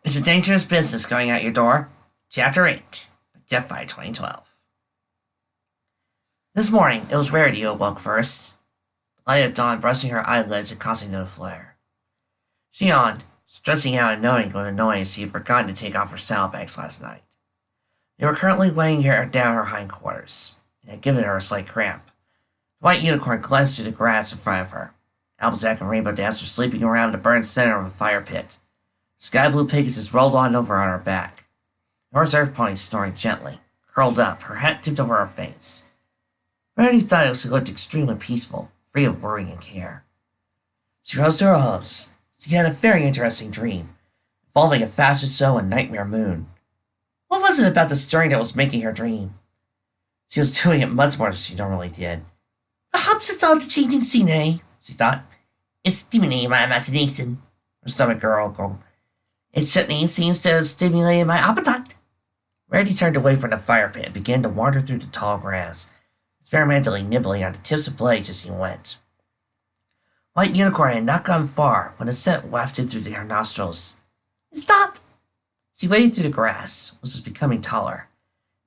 It's a dangerous business going out your door. Chapter 8, Jetfire 2012. This morning, it was Rarity who awoke first. The light of dawn brushing her eyelids and causing them to flare. She yawned, stretching out and noting with annoyance she had forgotten to take off her saddlebags last night. They were currently weighing her down her hindquarters, and had given her a slight cramp. The white unicorn glanced through the grass in front of her. Applejack and Rainbow Dash were sleeping around the burned center of the fire pit. Sky Blue Pegasus rolled on over on her back. Nora's Earth Pony snoring gently, curled up, her hat tipped over her face. Rarity thought it looked extremely peaceful, free of worry and care. She rose to her hopes. She had a very interesting dream, involving a fashion show and Nightmare Moon. What was it about this journey that was making her dream? She was doing it much more than she normally did. Perhaps it's all the changing scenery, she thought. It's stimulating my imagination. Her stomach gurgled. It certainly seems to have stimulated my appetite. Rarity turned away from the fire pit and began to wander through the tall grass, experimentally nibbling on the tips of blades as she went. White Unicorn had not gone far when a scent wafted through her nostrils. Is that? She waded through the grass, which was becoming taller.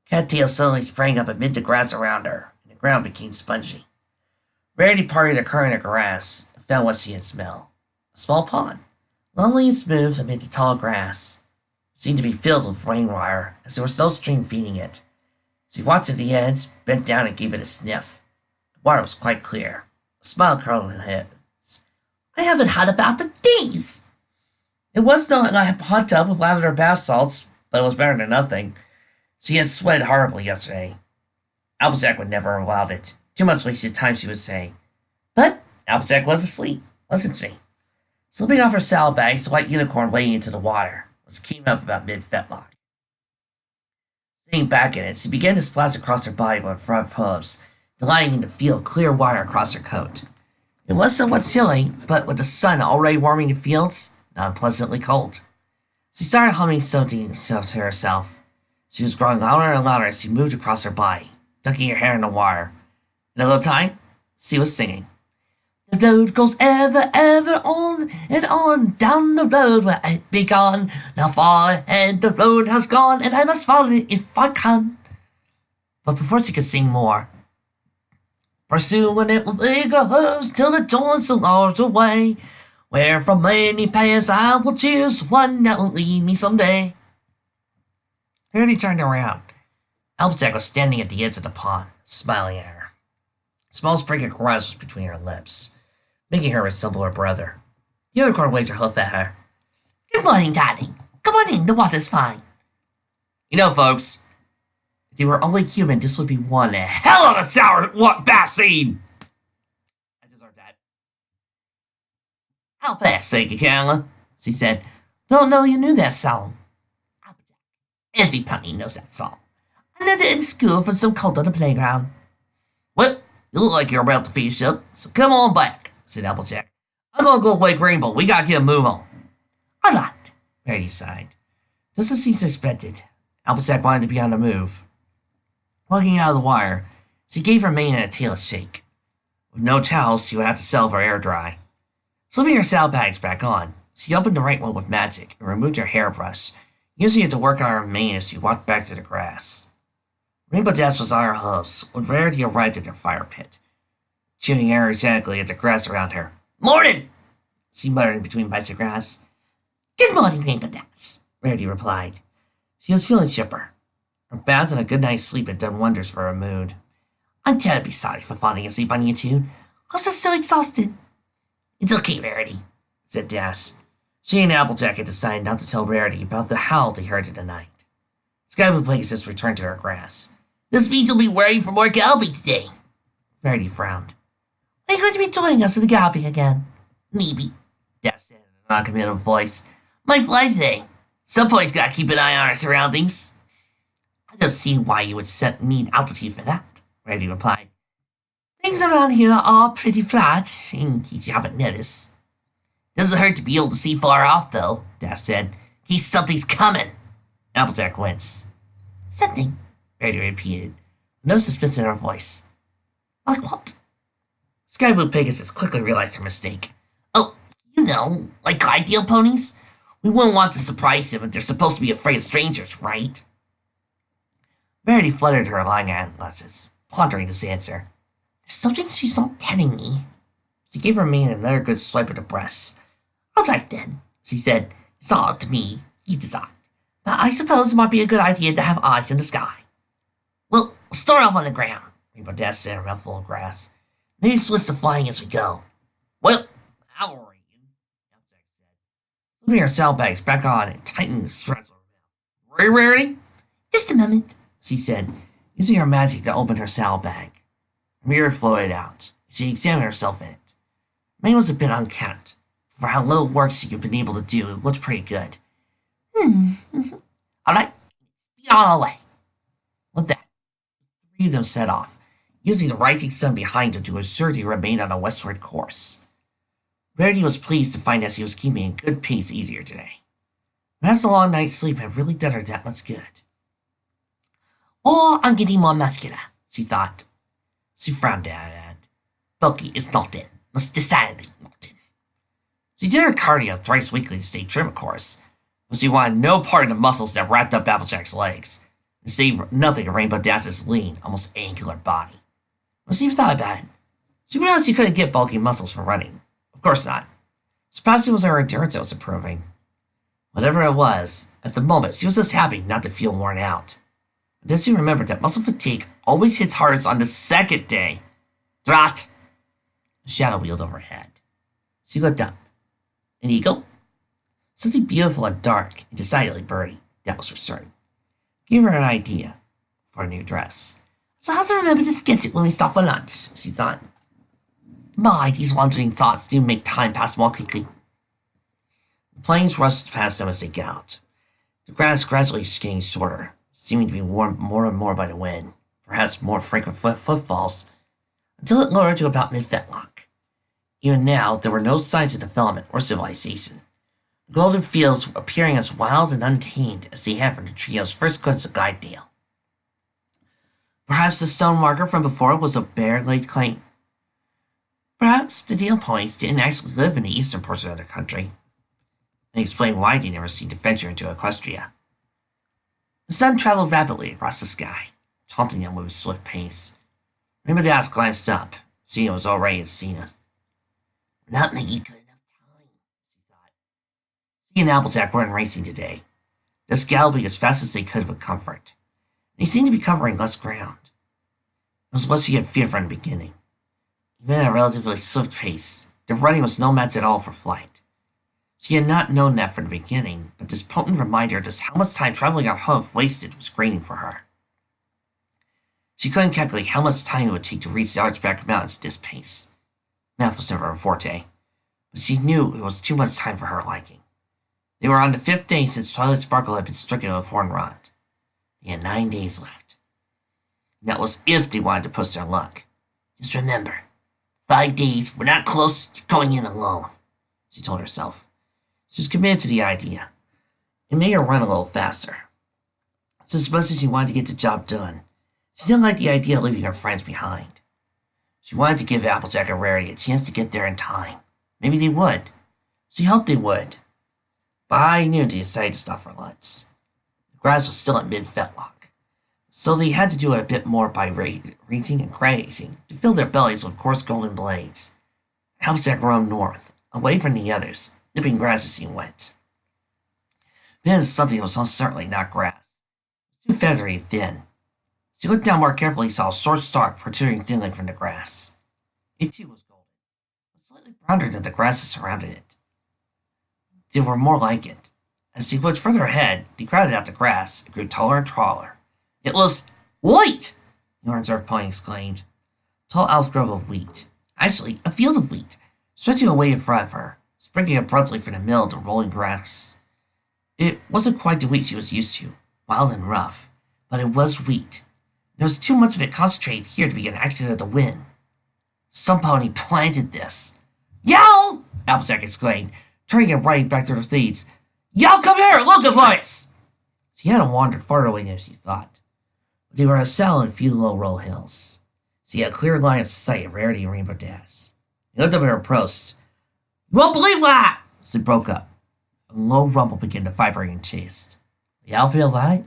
Cattails suddenly sprang up amid the grass around her, and the ground became spongy. Rarity parted a current of grass and found what she had smelled. A small pond, lonely and smooth amid the tall grass. It seemed to be filled with rainwater, as there was no stream feeding it. She walked to the edge, bent down and gave it a sniff. The water was quite clear. A smile curled on her lips. I haven't had a bath in days. It was not like a hot tub with lavender bath salts, but it was better than nothing. She had sweated horribly yesterday. Applejack would never have allowed it. Too much wasted time, she would say. But Applejack was asleep, wasn't she? Slipping off her saddlebags, the white unicorn wading into the water, which came up about mid-fetlock. Sitting back in it, she began to splash across her body with her front hooves, delighting to feel clear water across her coat. It was somewhat chilly, but with the sun already warming the fields, not unpleasantly cold. She started humming something to herself. She was growing louder and louder as she moved across her body, dunking her hair in the water. In a little time, she was singing. The road goes ever, ever on and on, down the road where I began. Now far ahead the road has gone, and I must follow it if I can. But before she could sing more, pursuing it with eager hooves till it joins the larger way, where from many paths I will choose one that will lead me someday. Rarity turned around. Applejack was standing at the edge of the pond, smiling at her. A small sprig of grass was between her lips, making her resemble her brother. The unicorn waved her hoof at her. Good morning, darling. Come on in, the water's fine. You know, folks, if they were only human, this would be one hell of a sour bath scene. I deserve that. I'll pass, thank you, Carolyn, she said. Don't know you knew that song. Every pony knows that song. I learned it in school for some cult on the playground. Well, you look like you're about to finish up, so come on back, said Applejack. I'm gonna go wake Rainbow. We gotta get a move on. All right, Rarity sighed. Just as she suspected, Applejack wanted to be on the move. Walking out of the wire, she gave her mane and a tail a shake. With no towels, she would have to settle for air dry. Slipping her saddlebags back on, she opened the right one with magic and removed her hairbrush, using it to work on her mane as she walked back through the grass. Rainbow Dash was on her hooves when Rarity arrived at their fire pit, chewing energetically at the grass around her. Morning! She muttered in between bites of grass. Good morning, Rainbow Dash, Rarity replied. She was feeling chipper. Her bath and a good night's sleep had done wonders for her mood. I'm terribly sorry for falling asleep on you two. I was just so exhausted. It's okay, Rarity, said Dash. She and Applejack had decided not to tell Rarity about the howl they heard in the night. Sky Blue Pegasus returned to her grass. This means you'll be worrying for more galloping today. Rarity frowned. Are you going to be joining us in the galloping again? Maybe, Dash said in a non-committal voice. Might fly today. Some boy's got to keep an eye on our surroundings. I don't see why you would need altitude for that, Rarity replied. Things around here are pretty flat, in case you haven't noticed. Doesn't hurt to be able to see far off, though, Dash said. In case something's coming. Applejack winced. Something, Rarity repeated, no suspense in her voice. Like what? Sky Blue Pegasus quickly realized her mistake. Oh, you know, like ideal ponies. We wouldn't want to surprise him if they're supposed to be afraid of strangers, right? Verity fluttered her lying eyelashes, pondering this answer. There's something she's not telling me. She gave her mane another good swipe at the breasts. All right then, she said. It's not up to me. You decide. But I suppose it might be a good idea to have eyes in the sky. Well, start off on the ground, Rainbow Dash said, her mouth full of grass. Maybe switch to flying as we go. Well, how are you? Applejack said, slipping her saddlebags back on and tightening the straps on her mouth. Are you ready? Just a moment, she said, using her magic to open her saddlebag. A mirror floated out. She examined herself in it. Mane was a bit unkempt. For how little work she had been able to do, it looked pretty good. All right, be on the way. With that, the three of them set off, using the rising sun behind them to assure they remained on a westward course. Rarity was pleased to find that she was keeping a good pace easier today. Perhaps the long night's sleep had really done her that much good. Oh, I'm getting more muscular, she thought. She frowned at it. Bulky is not in. Most decidedly not in. She did her cardio thrice weekly to stay trim, of course, but she wanted no part of the muscles that wrapped up Applejack's legs, and saved nothing of Rainbow Dash's lean, almost angular body. When she thought about it, she realized she couldn't get bulky muscles from running. Of course not. Perhaps it was her endurance that was improving. Whatever it was, at the moment she was just happy not to feel worn out. But then she remembered that muscle fatigue always hits hardest on the second day. Drat! A shadow wheeled overhead. She looked up. An eagle? Something beautiful and dark and decidedly birdy, that was for certain. Gave her an idea for a new dress. So how to remember to sketch it when we stop for lunch, she thought. My, these wandering thoughts do make time pass more quickly. The planes rushed past them as they galloped. The grass gradually getting shorter, seeming to be warmed more and more by the wind, perhaps more frequent footfalls, until it lowered to about mid-fetlock. Even now, there were no signs of development or civilization. The golden fields appearing as wild and untamed as they had from the trio's first glimpse of Guidedale. Perhaps the stone marker from before was a bear-laid claim. Perhaps the Dale ponies didn't actually live in the eastern portion of the country, and explained why they never seemed to venture into Equestria. The sun traveled rapidly across the sky, taunting them with a swift pace. Rainbow Dash glanced up, seeing it was already at Zenith. We're not making good enough time, she thought. She and Applejack weren't racing today, just galloping as fast as they could with comfort. They seemed to be covering less ground. It was what she had feared from the beginning. Even at a relatively swift pace, their running was no match at all for flight. She had not known that from the beginning, but this potent reminder of just how much time traveling on hoof wasted was grating for her. She couldn't calculate how much time it would take to reach the Archback Mountains at this pace. Math was never her forte, but she knew it was too much time for her liking. They were on the 5th day since Twilight Sparkle had been stricken with horn rot. They had 9 days left. And that was if they wanted to push their luck. Just remember, 5 days, we're not close, you're going in alone, she told herself. She was committed to the idea. It made her run a little faster. So as much as she wanted to get the job done, she didn't like the idea of leaving her friends behind. She wanted to give Applejack and Rarity a chance to get there in time. Maybe they would. She hoped they would. By noon, they decided to stop for lunch. The grass was still at mid-fetlock, so they had to do it a bit more by racing and grazing to fill their bellies with coarse golden blades. Applejack roamed north, away from the others, nipping grass as he went. Then something that was most certainly not grass. It was too feathery and thin. She looked down more carefully and saw a short stalk protruding thinly from the grass. It too was golden, but slightly browner than the grass that surrounded it. They were more like it. As she looked further ahead, they crowded out the grass and grew taller and taller. It was white! The orange-earth pony exclaimed. A tall outgrowth of wheat. Actually, a field of wheat, stretching away in front of her, springing abruptly from the middle of the rolling grass. It wasn't quite the wheat she was used to, wild and rough, but it was wheat. There was too much of it concentrated here to be an accident of the wind. Some pony planted this. Y'all! Applejack exclaimed, turning and riding back through the thieves. Y'all come here! Look at us! She hadn't wandered farther away than she thought. But they were a saddle in a few low roll hills. She had a clear line of sight of Rarity and Rainbow Dash. He looked up at her approach. You won't believe that! She broke up. A A low rumble began to vibrate in chase. Y'all feel that?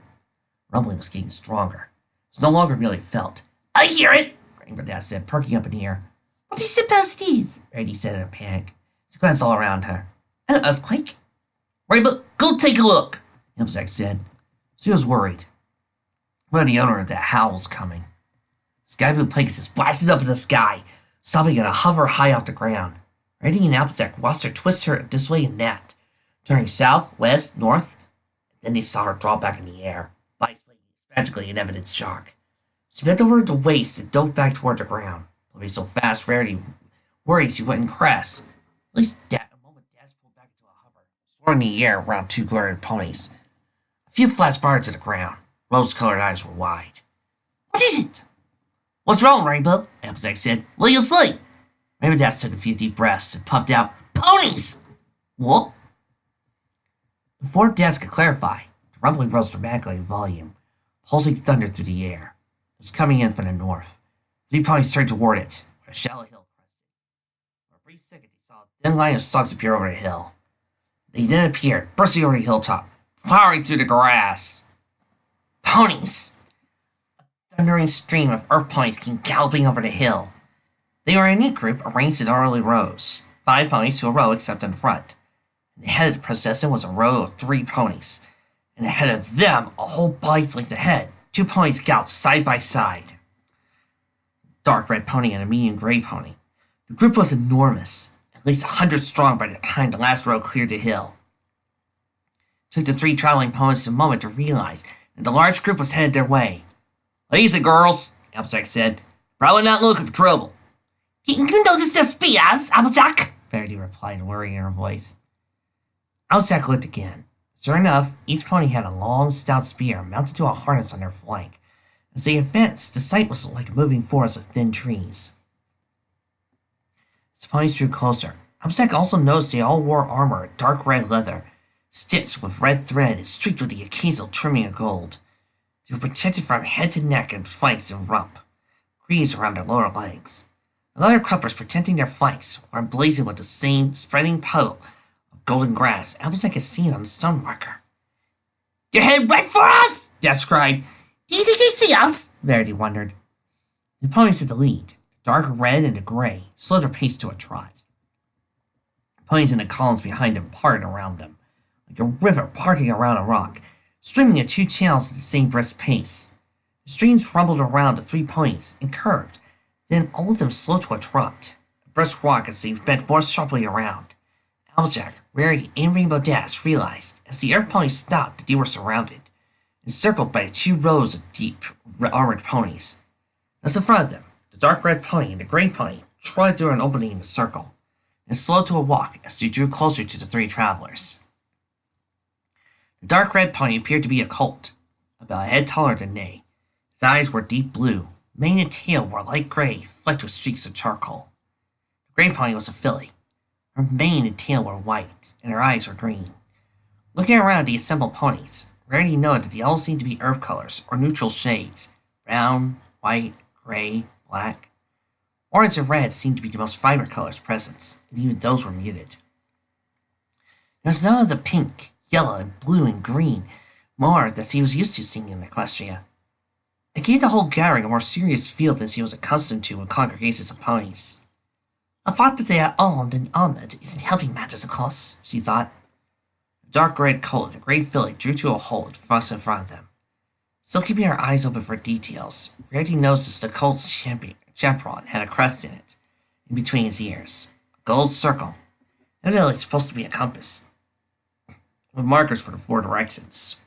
Rumbling was getting stronger. It was no longer merely felt. I hear it! Rainbow Dash said, perking up in the air. What do you suppose it is? Rarity said in a panic. She glanced all around her. An earthquake? Rainbow, go take a look, Applejack said. She was worried. Well, the owner of that howl was coming. Sky Blue Pegasus blasted up in the sky, stopping at a hover high off the ground. Rarity and Applejack watched her twist her this way and that, turning south, west, north. Then they saw her draw back in the air, bodies playing frantically in evident shock. She bent over the waist and dove back toward the ground, moving so fast Rarity worried she wouldn't crash. At least that a moment Dash pulled back into a hover, soaring in the air around two glaring ponies. A few flashed barred to the ground. Rose-colored eyes were wide. What is it? What's wrong, Rainbow? Applejack said. Will you sleep? Rainbow Dash took a few deep breaths and puffed out, Ponies! What? Before Dash could clarify, the rumbling rose dramatically in volume, pulsing thunder through the air. It was coming in from the north. 3 ponies turned toward it, where a shallow hill crested. For a brief second, they saw a thin line of stalks appear over the hill. They then appeared, bursting over the hilltop, powering through the grass. Ponies! A thundering stream of earth ponies came galloping over the hill. They were a neat group arranged in orderly rows, 5 ponies to a row except in front. And the head of the procession was a row of 3 ponies, and ahead of them, a whole body's length ahead, 2 ponies galloped side by side. Dark red pony and a medium gray pony. The group was enormous, at least 100 strong by the time the last row cleared the hill. It took the 3 traveling ponies a moment to realize that the large group was headed their way. Easy, girls, Applejack said. Probably not looking for trouble. Didn't you notice their spears, Applejack? Verity replied, worry in her voice. Applejack looked again. Sure enough, each pony had a long, stout spear mounted to a harness on their flank. As they advanced, the sight was like a moving forest of thin trees. As the ponies drew closer, Applejack also noticed they all wore armor of dark red leather, stitched with red thread and streaked with the occasional trimming of gold. They were protected from head to neck and flanks and rump, greaves around their lower legs. The leather covers protecting their flanks were emblazoned with the same spreading puddle of golden grass Applejack had seen on the stone marker. They're headed right for us! Dash cried. Do you think they see us? Verity wondered. The ponies at the lead, the dark red and the gray, slowed their pace to a trot. The ponies in the columns behind them parted around them, like a river parting around a rock, streaming in 2 channels at the same brisk pace. The streams rumbled around the 3 ponies and curved, then all of them slowed to a trot. A brisk walk as they bent more sharply around. Applejack, Rarity, and Rainbow Dash realized, as the earth ponies stopped, that they were surrounded, encircled by 2 rows of deep, armored ponies. As in front of them, the dark red pony and the gray pony trotted through an opening in the circle, and slowed to a walk as they drew closer to the 3 travelers. The dark red pony appeared to be a colt, about a head taller than they. His eyes were deep blue. Mane and tail were light gray, flecked with streaks of charcoal. The gray pony was a filly. Her mane and tail were white, and her eyes were green. Looking around the assembled ponies, Rarity noted that they all seemed to be earth colors, or neutral shades. Brown, white, gray, black. Orange and red seemed to be the most vibrant colors present, and even those were muted. There was none of the pink, yellow, and blue and green more that he was used to seeing in Equestria. It gave the whole gathering a more serious feel than he was accustomed to in congregations of ponies. The fact that they are armed and armored isn't helping matters, of course, she thought. The dark red colt and a gray filly drew to a halt fast in front of them. Still keeping her eyes open for details, Rarity noticed the colt's chaperon had a crest in it, in between his ears. A gold circle, evidently supposed to be a compass, with markers for the 4 directions.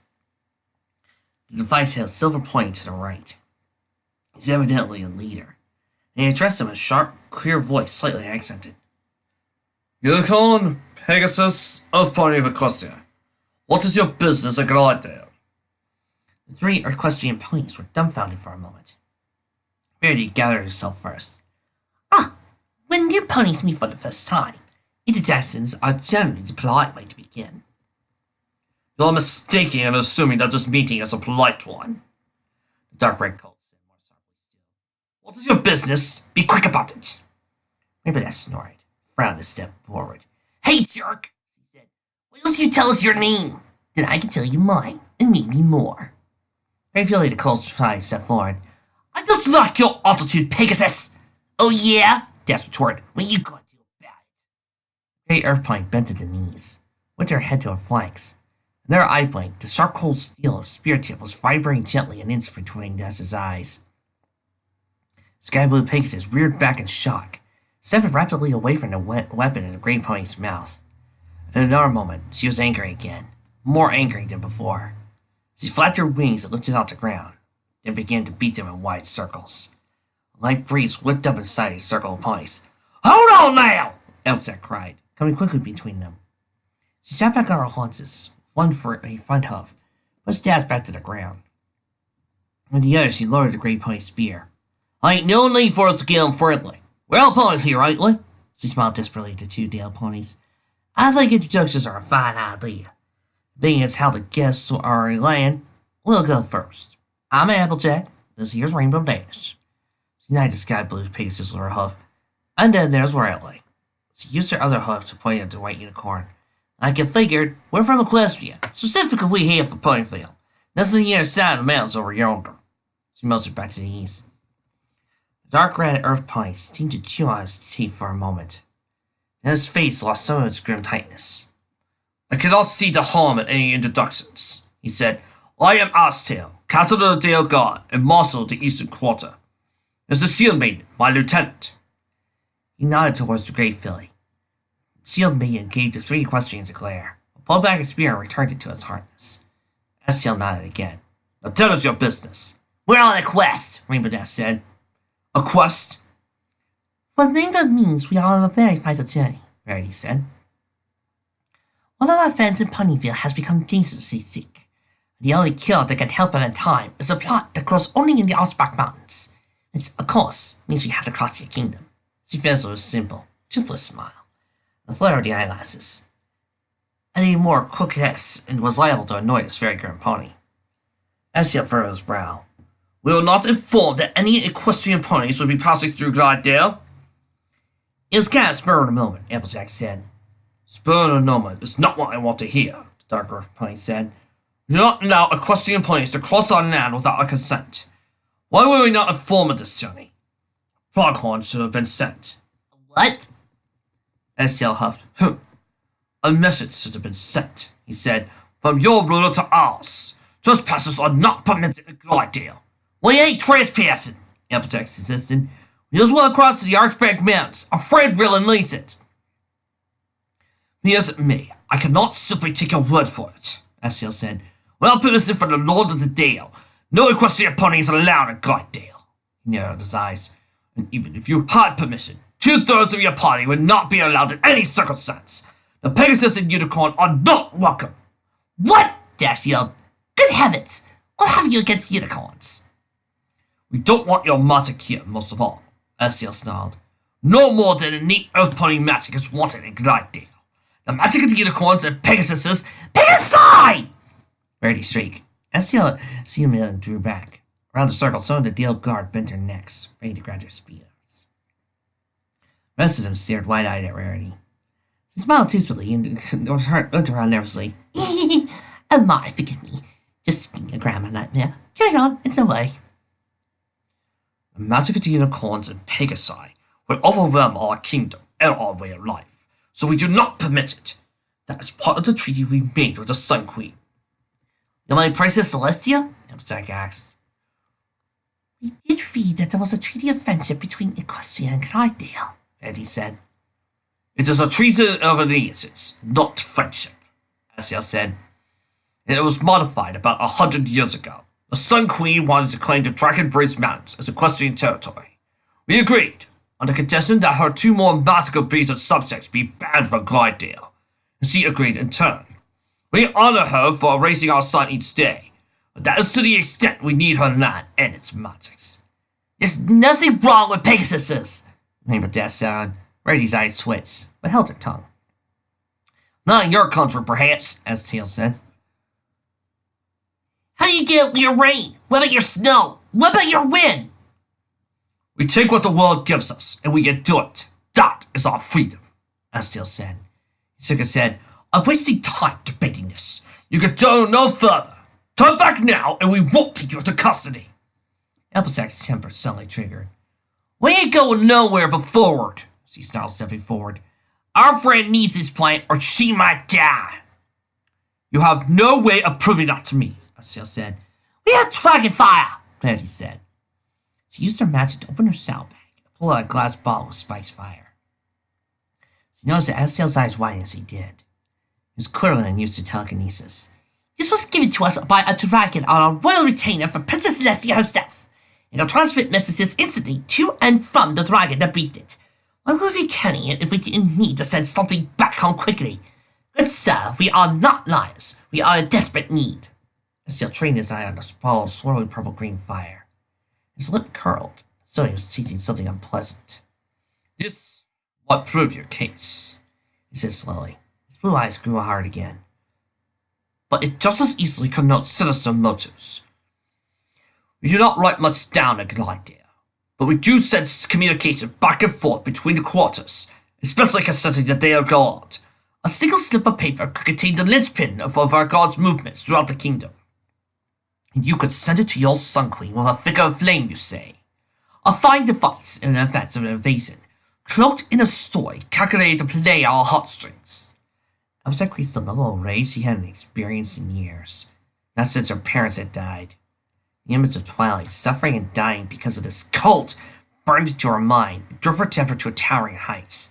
The device had a silver pointing to the right. He's evidently a leader, and he addressed him in a sharp, clear voice, slightly accented. Unicorn, Pegasus, Earth Pony of Equestria. What is your business at Glidedale? The 3 Equestrian ponies were dumbfounded for a moment. Verity gathered herself first. When new ponies meet for the first time, interjections are generally the polite way to begin. You're mistaken in assuming that this meeting is a polite one, the dark red colt said more sharply still. What is your business? Be quick about it. Rainbow Dash snorted, frowned and stepped forward. Hey, jerk, she said. Why don't you tell us your name? Then I can tell you mine, and maybe more. Gratefully, the cold spies stepped forward. I don't like your attitude, Pegasus! Oh yeah? Death retorted. What you gonna do about it? The great earth pony bent at the knees, with her head to her flanks. In their eye blink, the sharp cold steel of spear tip was vibrating gently an inch between Ness's eyes. Sky Blue Pegasus reared back in shock, stepping rapidly away from the weapon in the great pony's mouth. In another moment, she was angry again, more angry than before. She flapped her wings and lifted off the ground, then began to beat them in wide circles. A light breeze whipped up inside a circle of ponies. Hold on now! Elfzak cried, coming quickly between them. She sat back on her haunches, one for a front hoof, pushed Daz back to the ground. With the other, she lowered the great pony's spear. I ain't no need for us to get unfriendly. We're all ponies here, ain't we? She smiled desperately at the two Dale ponies. I think introductions are a fine idea. Being as how the guests are in land, we'll go first. I'm Applejack. This here's Rainbow Dash. She united Sky Blue's Pegasus with her hoof. And then there's Riley. She used her other hoof to point at the white unicorn. Like I figured, we're from Equestria. Specifically, we here for Ponyville. That's on the other side of the mountains over yonder. She motioned back to the east. The dark red earth pony seemed to chew on his teeth for a moment. Then his face lost some of its grim tightness. I cannot see the harm in any introductions, he said. I am Oztail, Captain of the Dale Guard and Marshal of the Eastern Quarter. This is Shield Maiden, my lieutenant. He nodded towards the great filly. Shield Maiden gave the three equestrians a glare, pulled back his spear and returned it to its harness. Estiel nodded again. Now tell us your business. We're on a quest, Rainbow Dash said. A quest? What Rainbow means we are on a very vital journey, Rarity said. One of our friends in Ponyville has become dangerously sick. The only cure that can help him in time is a plot that grows only in the Ausbach Mountains. This, of course, means we have to cross your kingdom. She fizzled with a simple, toothless smile. The flare of the eyelashes. Any more coquette's and was liable to annoy this very grim pony. Estiel furrowed his brow. We were not informed that any equestrian ponies would be passing through Glidedale. It was kind of spur of the moment, Applejack said. Spur of the moment is not what I want to hear, the dark earth pony said. We do not allow equestrian ponies to cross our land without our consent. Why were we not informed of this journey? Foghorn should have been sent. What? Estiel huffed. A message should have been sent, he said, from your ruler to ours. Trespassers are not permitted in Glidedale. We ain't trespassing, Applejack insisted. We just want to cross to the Archbank Mountains. Our friend really needs it. Be as it may, I cannot simply take your word for it, Estiel said. Without permission from the Lord of the Dale, no equestrian ponies are allowed in Glidedale. He narrowed his eyes. And even if you had permission, 2/3 of your party would not be allowed in any circumstance. The Pegasus and Unicorn are not welcome. What? Dash yelled. Good heavens! What have you against unicorns? We don't want your magic here, most of all, Estiel snarled. No more than innate earth pony magic is wanted in Glidedale. The magic of the unicorns and Pegasuses. Pegasi! Rarity shrieked. Estiel and drew back. Around the circle, some of the Dale Guard bent their necks, ready to grab their spears. The rest of them stared wide-eyed at Rarity. She smiled toothfully and looked around nervously. Oh my, forgive me. Just being a grammar nightmare. Carry on, it's no way. The magic of the unicorns and Pegasi will overwhelm our kingdom and our way of life, so we do not permit it. That is part of the treaty we made with the Sun Queen. You mean Princess Celestia? Applejack asked. We did read that there was a treaty of friendship between Equestria and Glidedale, Eddie said. It is a treaty of allegiance, not friendship, Estiel said. And it was modified about 100 years ago. The Sun Queen wanted to claim the Dragon Bridge Mountains as equestrian territory. We agreed, on the condition that her 2 more magical breeds and subjects be banned from Glidedale, and she agreed in turn. We honor her for erasing our son each day, but that is to the extent we need her land and its magics. There's nothing wrong with Pegasuses, Rainbow Dash said. Rarity's eyes twitched, but held her tongue. Not in your country, perhaps, as Tail said. How do you get your rain? What about your snow? What about your wind? We take what the world gives us, and we get to it. That is our freedom, Estiel said. He shook his head. I'm wasting time debating this. You can go no further. Turn back now, and we won't take you into custody. Applejack's temper suddenly triggered. We ain't going nowhere but forward, she snarled, stepping forward. Our friend needs this plant, or she might die. You have no way of proving that to me, Asiel said. We have dragon fire, Verity said. She used her magic to open her saddlebag and pull out a glass bottle with spice fire. She noticed that Asiel's eyes widened as he did. He was clearly unused to telekinesis. This was given to us by a dragon on a royal retainer from Princess Leslie herself. It will transmit messages instantly to and from the dragon that breathed it. Why would we be carrying it if we didn't need to send something back home quickly? Good sir, we are not liars. We are in desperate need. Asiel trained his eye on the ball of swirling purple-green fire. His lip curled, so he was teasing something unpleasant. This might prove your case, he said slowly. His blue eyes grew hard again. But it just as easily connotes sinister motives. We do not write much down in Glydia, but we do send communication back and forth between the quarters, especially concerning the Day of God. A single slip of paper could contain the linchpin of our God's movements throughout the kingdom. And you could send it to your Sun Queen with a figure of flame, you say. A fine device in the event of an invasion, cloaked in a story calculated to play our heartstrings. Applejack increased the level of rage she hadn't experienced in years, not since her parents had died. The image of Twilight, suffering and dying because of this cult, burned into her mind and drove her temper to a towering height.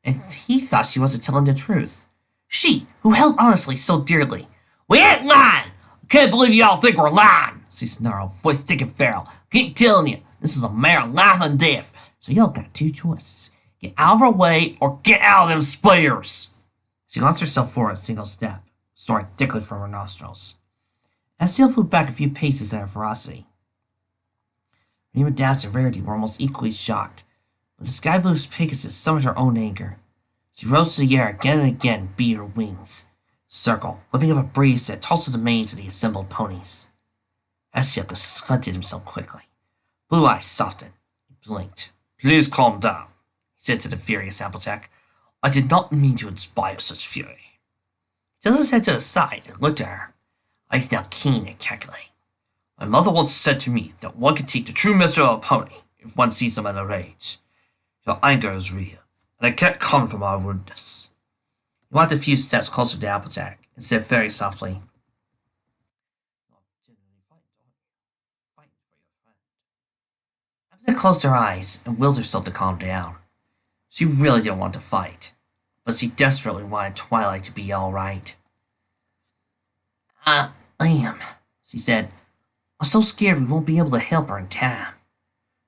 And he thought she wasn't telling the truth. She, who held honestly so dearly. We ain't lying! I can't believe y'all think we're lying, she snarled, voice thick and feral. Keep telling you, this is a matter of life and death, so y'all got two choices. Get out of our way or get out of them spears. She launched herself forward a single step, snorting thickly from her nostrils. Asiel flew back a few paces at her ferocity. Rima Dash and Rarity were almost equally shocked, but the sky blue Pegasus summoned her own anger. She rose to the air again and again, beat her wings. Circle, whipping up a breeze that tossed the manes of the assembled ponies. Asiel confronted himself quickly. Blue eyes softened. He blinked. Please calm down, he said to the furious Applejack. I did not mean to inspire such fury. He tilted his head to the side and looked at her, eyes now keen and calculating. My mother once said to me that one can take the true measure of a pony if one sees them in a rage. Your anger is real, and it can't come from our rudeness. He walked a few steps closer to Applejack and said very softly, Applejack closed her eyes and willed herself to calm down. She really didn't want to fight, but she desperately wanted Twilight to be all right. I am, she said. I'm so scared we won't be able to help her in time.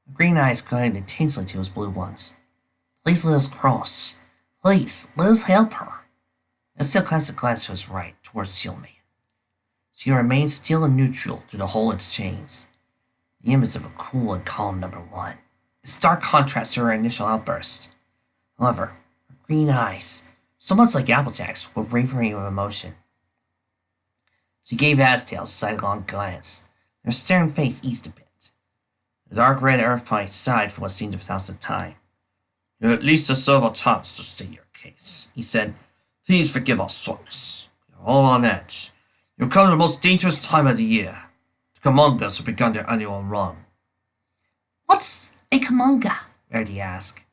Her green eyes glided intensely to his blue ones. Please let us cross. Please, let us help her. And still cast a glance to his right, towards Shieldman. She remained still and neutral through the whole exchange. The image of a cool and calm number one. In stark contrast to her initial outburst. However, her green eyes, so much like Applejack's, were wavering with emotion. She gave Asdale a sidelong glance, and her stern face eased a bit. The dark red earth pony sighed for what seemed 1,000 time. You at least deserve a chance to state your case, he said. Please forgive our slowness. You're all on edge. You've come at the most dangerous time of the year. The Kamungas have begun their annual run. What's a Kamunga? Verity asked.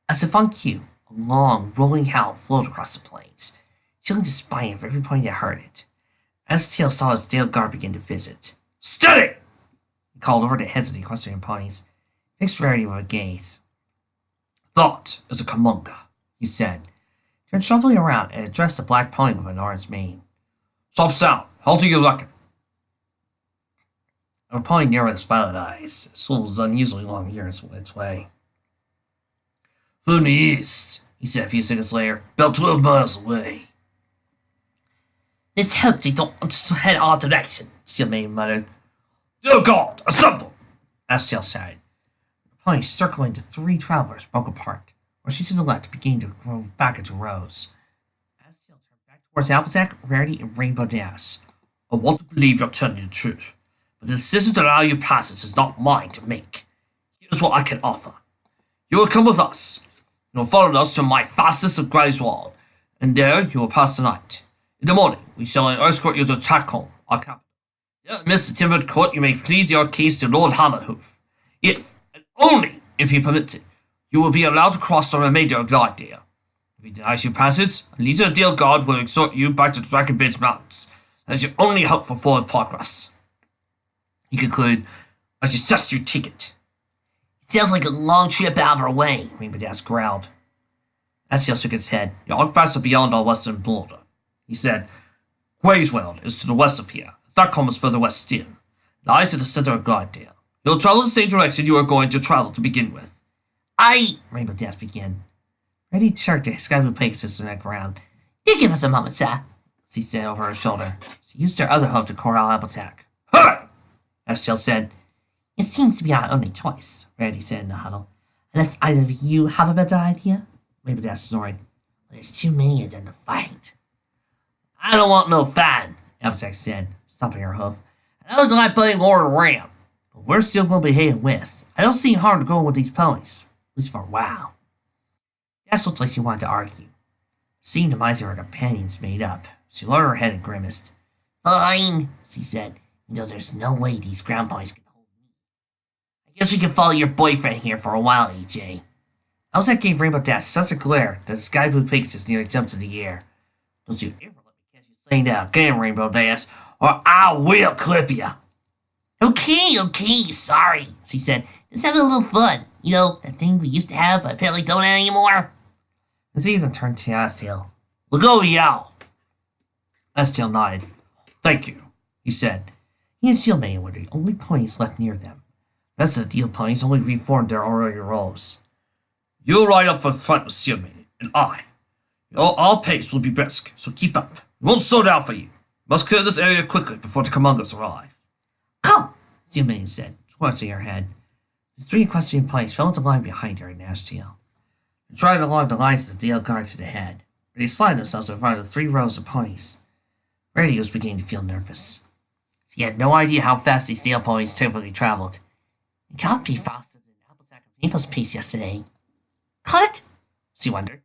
As if on cue, a long, rolling howl floated across the plains, chilling the spine of every pony that heard it. Asdale saw his Dale guard begin to visit. Steady! He called over the heads of the equestrian ponies, fixed Rarity with a gaze. That is a Kamunga, he said, turned sharply around and addressed the black pony with an orange mane. Stop sound. How do you reckon? The pony narrowed its violet eyes, swivelled its unusually long ears its way. From the east, he said a few seconds later, about 12 miles away. Let's hope they don't head our direction, Shieldman muttered. Dear God, assemble! Asdale shouted. The pony circling the three travelers broke apart, where she to the left began to move back into rows. Asdale turned back towards Applejack, Rarity, and Rainbow Dash. I want to believe you're telling the truth, but the decision to allow you passage is not mine to make. Here's what I can offer. You will come with us. You will follow us to my fastest of Greyswald, and there you will pass the night. In the morning, we shall escort you to Tacombe, our capital. There, amidst the timbered court, you may plead your case to Lord Hammerhoof. If, and only if he permits it, you will be allowed to cross the remainder of Glidedale. If he denies you passage, a leader of Dale Guard will exhort you back to Dragonbridge Mountains. That is your only hope for forward progress. He concluded, as you test your ticket. It sounds like a long trip out of our way, Rainbow Dash growled. Astiel shook his head. Your outposts are beyond our western border. He said, Grayswell is to the west of here. Tharcombe is further west still. It lies at the center of Glidedale. You'll travel the same direction you are going to travel to begin with. Rainbow Dash began. Ready to start the Skyblue Pegasus in the ground. Do give us a moment, sir, she said over her shoulder. She used her other hook to corral Applejack. Hey! Astiel said. It seems to be our only choice, Randy said in the huddle. Unless either of you have a better idea? Rainbow Dash snored. There's too many of them to fight. I don't want no fight, Applejack said, stomping her hoof. I don't like putting order around. But we're still going to be heading west. I don't see harm to going with these ponies. At least for a while. Dash looked like she wanted to argue. Seeing the minds of her companions made up, she lowered her head and grimaced. Fine, she said. You know there's no way these ground ponies can hold me. I guess we can follow your boyfriend here for a while, AJ. Applejack gave Rainbow Dash such a glare that the Skyblue Pegasus nearly jumped in the air. Don't you ever let me catch you saying that again, Rainbow Dash, or I will clip you. Okay, sorry, she said. Just having a little fun. You know, that thing we used to have but apparently don't anymore. The season turned to Astiel. We'll go, y'all. Astiel nodded. Thank you, he said. He and Shieldmane were the only ponies left near them. The rest of the deal ponies only reformed their earlier roles. You'll ride up for front with Shieldmane, and our pace will be brisk, so keep up. We won't slow down for you. Must clear this area quickly before the Commungers arrive. Come, Shieldmane said, twisting her head. The three equestrian ponies fell into line behind her and Astiel. They trotted along the lines of the Dale Guard to the head, where they slid themselves in front of the 3 rows of ponies. Brady was beginning to feel nervous. He had no idea how fast these Dale ponies typically traveled. It can't be faster than Applejack and Maple's pace yesterday. Cut it? She wondered.